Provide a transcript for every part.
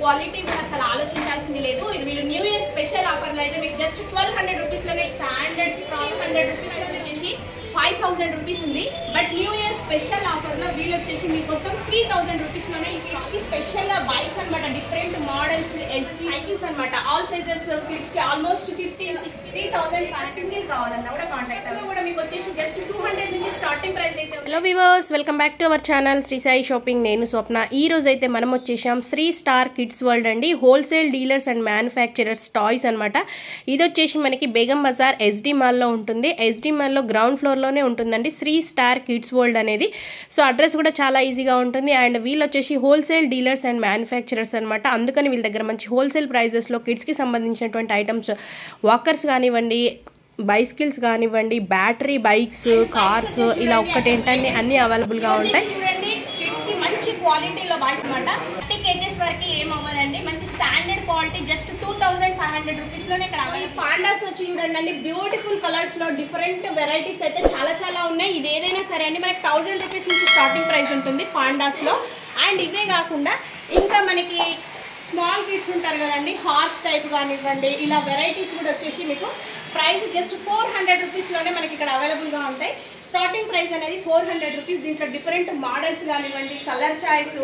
Quality కూడా అసలు ఆలోచించాల్సింది లేదు. వీళ్ళు న్యూ ఇయర్ స్పెషల్ ఆఫర్లో అయితే మీకు జస్ట్ 1200 రూపీస్లోనే స్టాండర్డ్ 1200 రూపీస్లో వచ్చేసి 5000 రూపీస్ ఉంది. బట్ న్యూ ఇయర్ స్పెషల్ ఆఫర్లో వీళ్ళు వచ్చేసి మీకోసం 3000 రూపీస్లోనే కిడ్స్కి స్పెషల్గా బైక్స్ అనమాట, డిఫరెంట్ మోడల్స్ సైకిల్స్ అనమాట, ఆల్ సైజెస్ కిడ్స్కి ఆల్మోస్ట్ 15-16 సింగిల్ కావాలన్నా కూడా కాంటాక్ట్ అవ్వాలి. కూడా మీకు వచ్చేసి జస్ట్ 200 నుంచి స్టార్టింగ్ ప్రైస్ అయితే. Hello viewers, welcome back to our channel Shri Sai shopping. నేను స్వప్న. ఈ రోజు అయితే మనం వచ్చేసాం శ్రీ స్టార్ కిడ్స్ వరల్డ్ అండి. Wholesale dealers and manufacturers toys అనమాట. ఇది వచ్చేసి మనకి బేగం బజార్ ఎస్డి మాల్లో ఉంటుంది. ఎస్డి మాల్లో గ్రౌండ్ ఫ్లోర్లోనే ఉంటుందండి శ్రీ స్టార్ కిడ్స్ వరల్డ్ అనేది. సో అడ్రస్ కూడా చాలా ఈజీగా ఉంటుంది. అండ్ వీళ్ళు వచ్చేసి హోల్సేల్ డీలర్స్ అండ్ మ్యానుఫ్యాక్చరర్స్ అనమాట. అందుకని వీళ్ళ దగ్గర మంచి హోల్సేల్ ప్రైజెస్లో కిడ్స్కి సంబంధించినటువంటి ఐటమ్స్, వాకర్స్ కానివ్వండి, బైసికల్స్ కానివ్వండి, బ్యాటరీ బైక్స్, కార్స్, ఇలా ఒక్కటేంటండి అన్ని అవైలబుల్గా ఉంటాయి. మంచి క్వాలిటీలో బైక్స్ అనమాట. 30 kgs వరకు ఏమవ్వదండి. మంచి స్టాండర్డ్ క్వాలిటీ జస్ట్ 2500 రూపీస్లోనే ఇక్కడ పాండాస్ వచ్చి చూడండి. బ్యూటిఫుల్ కలర్స్ లో డిఫరెంట్ వెరైటీస్ అయితే చాలా ఉన్నాయి. ఇది ఏదైనా సరే అండి మనకి 1000 రూపీస్ నుంచి స్టార్టింగ్ ప్రైస్ ఉంటుంది పాండాస్ లో. అండ్ ఇవే కాకుండా ఇంకా మనకి స్మాల్ కిడ్స్ ఉంటారు కదండి, హార్స్ టైప్ కానివ్వండి, ఇలా వెరైటీస్ కూడా వచ్చేసి మీకు ప్రైస్ జస్ట్ 400 రూపీస్లోనే మనకి ఇక్కడ అవైలబుల్గా ఉంటాయి. స్టార్టింగ్ ప్రైస్ అనేది 400 రూపీస్. దీంట్లో డిఫరెంట్ మోడల్స్ కానివ్వండి, కలర్ చాయిస్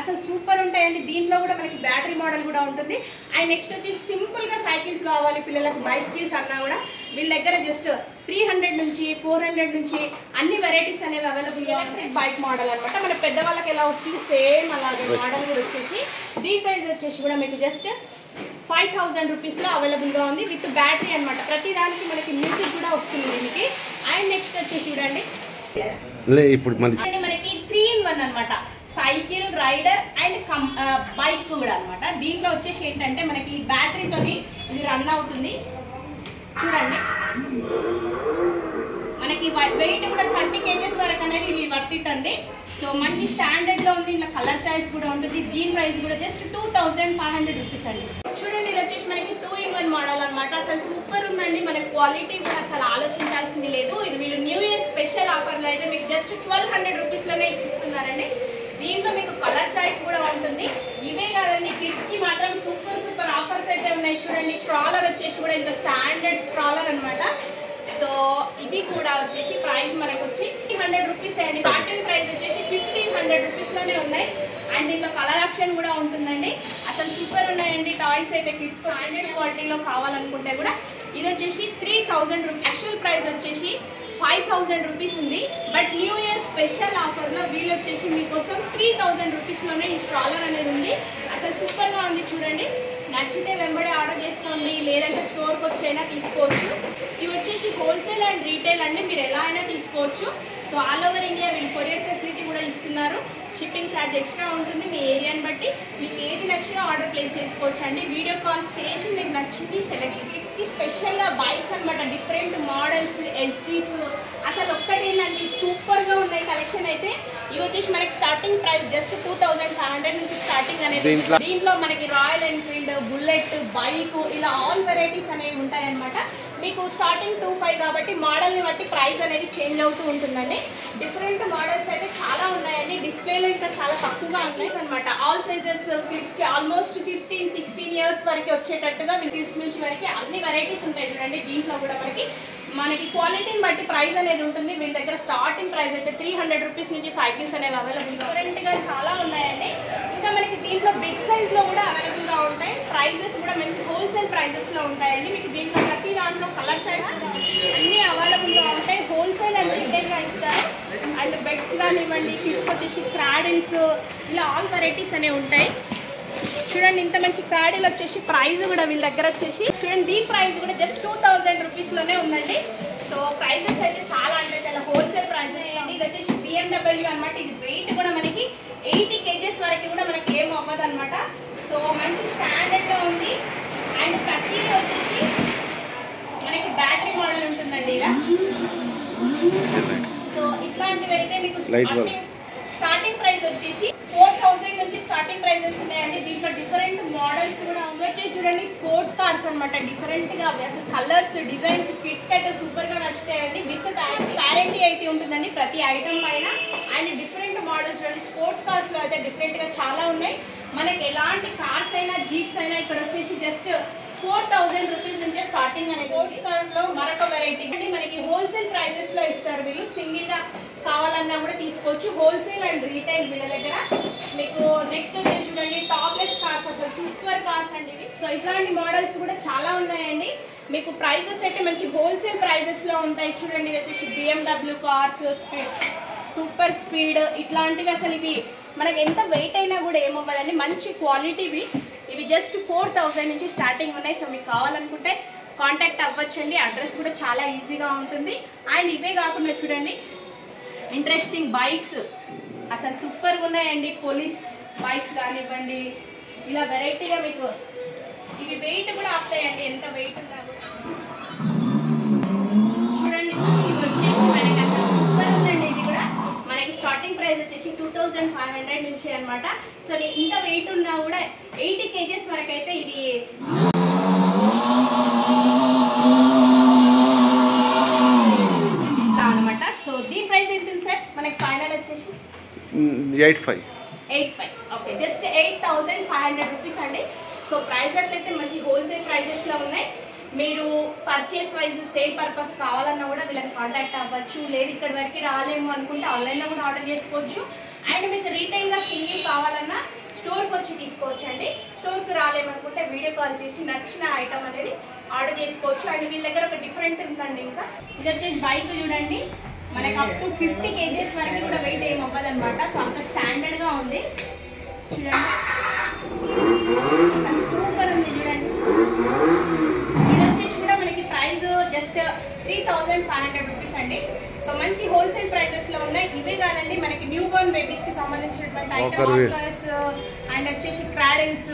అసలు సూపర్ ఉంటాయండి. దీంట్లో కూడా మనకి బ్యాటరీ మోడల్ కూడా ఉంటుంది. అండ్ నెక్స్ట్ వచ్చి సింపుల్గా సైకిల్స్ కావాలి పిల్లలకు, బైసికల్స్ అన్నా కూడా వీళ్ళ దగ్గర జస్ట్ 300 నుంచి 400 నుంచి అన్ని వెరైటీస్ అనేవి అవైలబుల్గా ఉంటాయి. బైక్ మోడల్ అనమాట. మన పెద్దవాళ్ళకి ఎలా వస్తుంది సేమ్ అలాగే మోడల్ కూడా వచ్చేసి దీని ప్రైస్ వచ్చేసి కూడా మీకు జస్ట్ 5000 రూపీస్లో అవైలబుల్గా ఉంది విత్ బ్యాటరీ అనమాట. ప్రతి దానికి మనకి మ్యూజిక్ కూడా వస్తుంది దీనికి. అండ్ నెక్స్ట్ వచ్చేసి చూడండి మనకి 3-in-1 అనమాట. సైకిల్, రైడర్ అండ్ బైక్ కూడా అనమాట. దీంట్లో వచ్చేసి ఏంటంటే మనకి బ్యాటరీతోని ఇది రన్ అవుతుంది. చూడండి మనకి వెయిట్ కూడా 30 kgs వరకు అనేది ఇది వర్త్ ఇట్ అండి. సో మంచి స్టాండర్డ్ లో ఉంది. ఇలా కలర్ చాయిస్ కూడా ఉంటుంది. దీని ప్రైస్ కూడా జస్ట్ 2500 రూపీస్ అండి. చూడండి ఇది వచ్చేసి మనకి 2-in-1 మోడల్ అనమాట. అసలు సూపర్ ఉందండి. మన క్వాలిటీ కూడా అసలు ఆలోచించాల్సింది లేదు. ఇది వీళ్ళు న్యూ ఇయర్ స్పెషల్ ఆఫర్లో అయితే మీకు జస్ట్ 1200 రూపీస్లోనే ఇచ్చిస్తున్నారండి. దీంట్లో మీకు కలర్ చాయిస్ కూడా ఉంటుంది. ఇవే కాదండి, కిడ్స్ కి మాత్రం సూపర్ ఆఫర్స్ అయితే ఉన్నాయి. చూడండి స్ట్రాలర్ వచ్చేసి కూడా ఇంత స్టాండర్డ్ స్ట్రాలర్ అనమాట. సో ఇది కూడా వచ్చేసి ప్రైస్ మనకు వచ్చి 100 రూపీస్ అండి. స్టార్టింగ్ ప్రైస్ వచ్చేసి 1500 రూపీస్లోనే ఉన్నాయి. అండ్ ఇంకా కలర్ ఆప్షన్ కూడా ఉంటుందండి. అసలు సూపర్ ఉన్నాయండి టాయ్స్ అయితే. కిడ్స్ స్టాండర్డ్ క్వాలిటీలో కావాలనుకుంటే కూడా ఇది వచ్చేసి 3000 రూపీస్. యాక్చువల్ ప్రైస్ వచ్చేసి 5000 రూపీస్ ఉంది. బట్ న్యూ ఇయర్ స్పెషల్ ఆఫర్లో వీళ్ళు వచ్చేసి మీకోసం 3000 రూపీస్లోనే ఈ స్ట్రాలర్ అనేది ఉంది. అసలు సూపర్గా ఉంది. చూడండి నచ్చితే వెంబడే ఆర్డర్ చేసుకోండి, లేదంటే స్టోర్కి వచ్చైనా తీసుకోవచ్చు. ఇవి వచ్చేసి హోల్సేల్ అండ్ రీటైల్ అండి, మీరు ఎలా అయినా తీసుకోవచ్చు. సో ఆల్ ఓవర్ ఇండియా వీళ్ళు కొరియర్ ఫెసిలిటీ కూడా ఇస్తున్నారు. షిప్పింగ్ ఛార్జ్ ఎక్స్ట్రా ఉంటుంది మీ ఏరియాని బట్టి. మీకు ఏది నచ్చినా ఆర్డర్ ప్లేస్ చేసుకోవచ్చు అండి. వీడియో కాల్ చేసి మీకు నచ్చింది సెలెక్ట్ కిడ్స్కి స్పెషల్గా బైక్స్ అనమాట, డిఫరెంట్ మోడల్స్, ఎస్డీస్ అసలు ఒక్కటేనండి సూపర్గా ఉన్నాయి కలెక్షన్ అయితే. ఇవి వచ్చేసి మనకి స్టార్టింగ్ ప్రైస్ జస్ట్ 2500 నుంచి స్టార్టింగ్ అనేది. దీంట్లో మనకి రాయల్ ఎన్ఫీల్డ్, బుల్లెట్, బైక్ ఇలా ఆల్ వెరైటీస్ అనేవి ఉంటాయన్నమాట. మీకు స్టార్టింగ్ 25 కాబట్టి మోడల్ని బట్టి ప్రైస్ అనేది చేంజ్ అవుతూ ఉంటుందండి. డిఫరెంట్ మోడల్స్ అయితే చాలా ఉన్నాయండి. డిస్ప్లేలో ఇంకా చాలా తక్కువగా ఉన్నాయి అనమాట. ఆల్ సైజెస్ కిడ్స్కి ఆల్మోస్ట్ 15-16 ఇయర్స్ వరకు వచ్చేటట్టుగా కిడ్స్ నుంచి వరకు అన్ని వెరైటీస్ ఉంటాయి. చూడండి దీంట్లో కూడా మనకి క్వాలిటీని బట్టి ప్రైస్ అనేది ఉంటుంది. వీళ్ళ దగ్గర స్టార్టింగ్ ప్రైస్ అయితే 300 రూపీస్ నుంచి సైకిల్స్ అనేవి అవైలబుల్గా డిఫరెంట్గా చాలా ఉన్నాయండి. ఇంకా మనకి దీంట్లో బిగ్ సైజ్లో కూడా అవైలబుల్గా ఉంటాయి. ప్రైజెస్ కూడా మంచి హోల్సేల్ ప్రైజెస్లో ఉంటాయండి. మీకు దీంట్లో ప్రతి దాంట్లో కలర్ చాయిస్ అన్నీ అవైలబుల్గా ఉంటాయి. హోల్సేల్ అండ్ రిటైల్గా ఇస్తారు. అండ్ బెడ్స్ కానివ్వండి, కిడ్స్కి వచ్చేసి క్రాడిల్స్, ఇలా ఆల్ వెరైటీస్ అనేవి ఉంటాయి. చూడండి ఇంత మంచి క్రాడిల్ వచ్చేసి ప్రైస్ కూడా వీళ్ళ దగ్గర వచ్చేసి చూడండి దీని ప్రైస్ కూడా జస్ట్ 2000 రూపీస్లోనే ఉందండి. సో ప్రైజెస్ అయితే చాలా అంటే చాలా హోల్సేల్ ప్రైజెస్ అండి. ఇది వచ్చేసి BMW అనమాట. ఇది వెయిట్ కూడా మనకి 80 kgs వరకు కూడా మనకి ఏం అవ్వదు అనమాట. సో మంచి స్టాండర్డ్లో ఉంది. అండ్ ప్రతి వచ్చేసి మనకి బ్యాటరీ మోడల్ ఉంటుందండి ఇలా. సో ఇట్లాంటివి అయితే మీకు స్టార్టింగ్ ప్రైస్ వచ్చేసి 4000 నుంచి స్టార్టింగ్ ప్రైజెస్ ఉన్నాయండి. దీంట్లో డిఫరెంట్ మోడల్స్ కూడా వచ్చేసి చూడండి స్పోర్ట్స్ కార్స్ అనమాట. డిఫరెంట్గా అసలు కలర్స్, డిజైన్స్ కిడ్స్కి అయితే సూపర్గా నచ్చుతాయండి. విత్ వారంటీ అయితే ఉంటుందండి ప్రతి ఐటమ్ పైన. అండ్ డిఫరెంట్ మోడల్స్ చూడండి స్పోర్ట్స్ కార్స్లో అయితే డిఫరెంట్గా చాలా ఉన్నాయి. మనకి ఎలాంటి కార్స్ కార్స్ అయినా జీప్స్ అయినా ఇక్కడ వచ్చేసి జస్ట్ 4000 రూపీస్ నుంచే స్టార్టింగ్ అనేది. స్పోర్ట్స్ కార్లో మరొక వెరైటీ అంటే మనకి హోల్సేల్ ప్రైజెస్ లో ఇస్తారు వీళ్ళు. సింగిల్ గా కావాలన్నా కూడా తీసుకోవచ్చు. హోల్సేల్ అండ్ రీటైల్ వీళ్ళ దగ్గర. మీకు నెక్స్ట్ వచ్చేసి చూడండి టాప్లెస్ కార్స్, అసలు సూపర్ కార్స్ అండి ఇవి. సో ఇట్లాంటి మోడల్స్ కూడా చాలా ఉన్నాయండి. మీకు ప్రైజెస్ అయితే మంచి హోల్సేల్ ప్రైజెస్ లో ఉంటాయి. చూడండి ఇది వచ్చేసి BMW కార్స్, సూపర్ స్పీడ్ ఇట్లాంటివి. అసలు ఇవి మనకి ఎంత వెయిట్ అయినా కూడా ఏమవ్వదండి, మంచి క్వాలిటీవి. ఇవి జస్ట్ 4000 నుంచి స్టార్టింగ్ ఉన్నాయి. సో మీకు కావాలనుకుంటే కాంటాక్ట్ అవ్వచ్చండి. అడ్రస్ కూడా చాలా ఈజీగా ఉంటుంది. అండ్ ఇవే కాకుండా చూడండి ఇంట్రెస్టింగ్ బైక్స్ అసలు సూపర్గా ఉన్నాయండి. పోలీస్ బైక్స్ కానివ్వండి, ఇలా వెరైటీగా మీకు ఇవి వెయిట్ కూడా ఆపుతాయండి, ఎంత వెయిట్ ఉన్నా కూడా. చూడండి ఇవి వచ్చేసి మనకి అసలు సూపర్ ఉందండి. ఇది కూడా మనకి స్టార్టింగ్ ప్రైస్ వచ్చేసి 2500 నుంచి అనమాట. సో ఇంత వెయిట్ ఉన్నా కూడా 80 kgs వరకు అయితే ఇది అనమాట. సో దీని ప్రైస్ ఎంత సార్ మనకి ఫైనల్ వచ్చేసి 85. ఓకే, జస్ట్ 8500 రూపీస్ అండి. సో ప్రైజెస్ అయితే మంచి హోల్సేల్ ప్రైజెస్ లో ఉన్నాయి. మీరు పర్చేస్ వైజ్ సేల్ పర్పస్ కావాలన్నా కూడా వీళ్ళని కాంటాక్ట్ అవ్వచ్చు. లేదు ఇక్కడ వరకు రాలేము అనుకుంటే ఆన్లైన్లో కూడా ఆర్డర్ చేసుకోవచ్చు. అండ్ మీకు రీటైల్గా సింగిల్ కావాలన్నా స్టోర్కి వచ్చి తీసుకోవచ్చు అండి. స్టోర్కి రాలేమనుకుంటే వీడియో కాల్ చేసి నచ్చిన ఐటమ్ అనేది ఆర్డర్ చేసుకోవచ్చు. అండ్ వీళ్ళ దగ్గర ఒక డిఫరెంట్ ఉందండి. ఇంకా ఇది వచ్చేసి బైక్ చూడండి, మనకి అప్ టు 50 kgs వరకు కూడా వెయిట్ ఏమి అవ్వదు అనమాట. సో అంత స్టాండర్డ్గా ఉంది. చూడండి అసలు సూపర్ ఉంది. చూడండి ఇది వచ్చేసి కూడా మనకి ప్రైస్ జస్ట్ 3500 రూపీస్ అండి. సో మంచి హోల్సేల్ ప్రైజెస్ లో ఉన్నాయి. ఇవే కాదండి మనకి న్యూ బోర్న్ బేబీస్ కి సంబంధించినటువంటి ఐటమ్స్ అండ్ వచ్చేసి క్రాడిల్స్,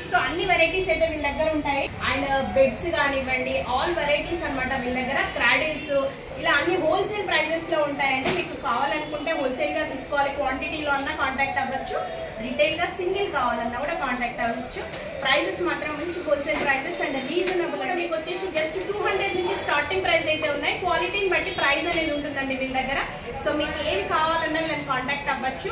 సో అన్ని వెరైటీస్ అయితే వీళ్ళ దగ్గర ఉంటాయి. అండ్ బెడ్స్ కానివ్వండి, ఆల్ వెరైటీస్ అనమాట వీళ్ళ దగ్గర. క్రాడిల్స్ ఇలా అన్ని హోల్సేల్ ప్రైజెస్ లో ఉంటాయండి. మీకు కావాలనుకుంటే హోల్సేల్ గా తీసుకోవాలి, క్వాంటిటీలో అన్నా కాంటాక్ట్ అవ్వచ్చు. రీటైల్ గా సింగిల్ కావాలన్నా కూడా కాంటాక్ట్ అవ్వచ్చు. ప్రైజెస్ మాత్రం మంచి హోల్సేల్ ప్రైజెస్ అండ్ రీజనబుల్. మీకు వచ్చేసి జస్ట్ 200 నుంచి స్టార్టింగ్ ప్రైస్ అయితే ఉన్నాయి. క్వాలిటీని బట్టి ప్రైస్ అనేది ఉంటుందండి వీళ్ళ దగ్గర. సో మీకు ఏమి కావాలన్నా వీళ్ళని కాంటాక్ట్ అవ్వచ్చు.